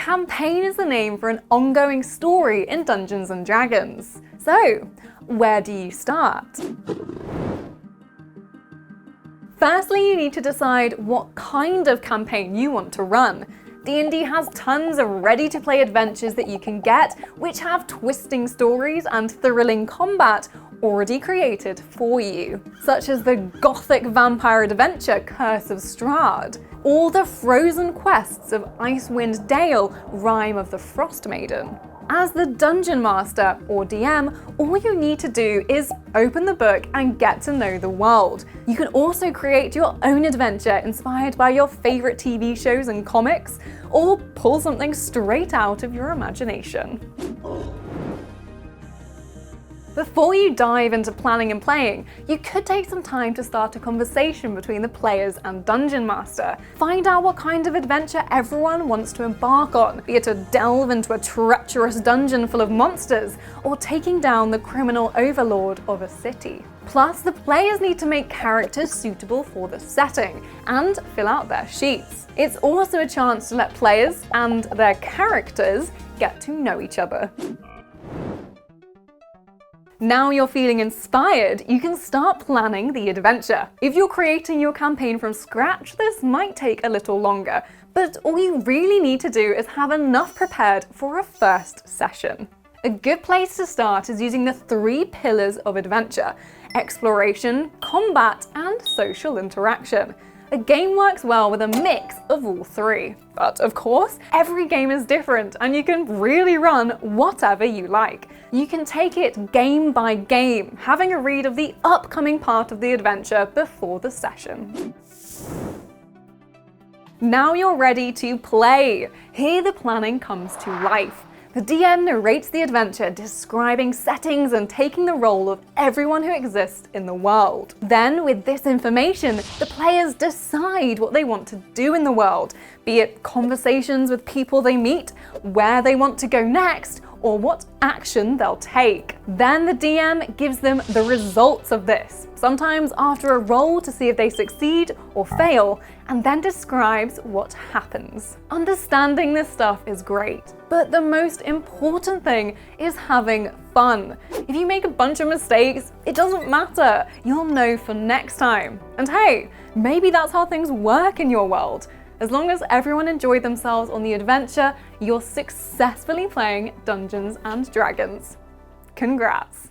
campaign is the name for an ongoing story in Dungeons & Dragons. So, where do you start? Firstly, you need to decide what kind of campaign you want to run. D&D has tons of ready-to-play adventures that you can get, which have twisting stories and thrilling combat already created for you, such as the gothic vampire adventure Curse of Strahd, or the frozen quests of Icewind Dale, Rime of the Frost Maiden. As the Dungeon Master, or DM, all you need to do is open the book and get to know the world. You can also create your own adventure inspired by your favorite TV shows and comics, or pull something straight out of your imagination. Before you dive into planning and playing, you could take some time to start a conversation between the players and Dungeon Master. Find out what kind of adventure everyone wants to embark on, be it a delve into a treacherous dungeon full of monsters, or taking down the criminal overlord of a city. Plus, the players need to make characters suitable for the setting, and fill out their sheets. It's also a chance to let players and their characters get to know each other. Now you're feeling inspired, you can start planning the adventure. If you're creating your campaign from scratch, this might take a little longer, but all you really need to do is have enough prepared for a first session. A good place to start is using the 3 pillars of adventure: exploration, combat, and social interaction. A game works well with a mix of all 3. But of course, every game is different and you can really run whatever you like. You can take it game by game, having a read of the upcoming part of the adventure before the session. Now you're ready to play. Here the planning comes to life. The DM narrates the adventure, describing settings and taking the role of everyone who exists in the world. Then, with this information, the players decide what they want to do in the world, be it conversations with people they meet, where they want to go next, or what action they'll take. Then the DM gives them the results of this, sometimes after a roll to see if they succeed or fail, and then describes what happens. Understanding this stuff is great, but the most important thing is having fun. If you make a bunch of mistakes, it doesn't matter. You'll know for next time. And hey, maybe that's how things work in your world. As long as everyone enjoyed themselves on the adventure, you're successfully playing Dungeons & Dragons. Congrats!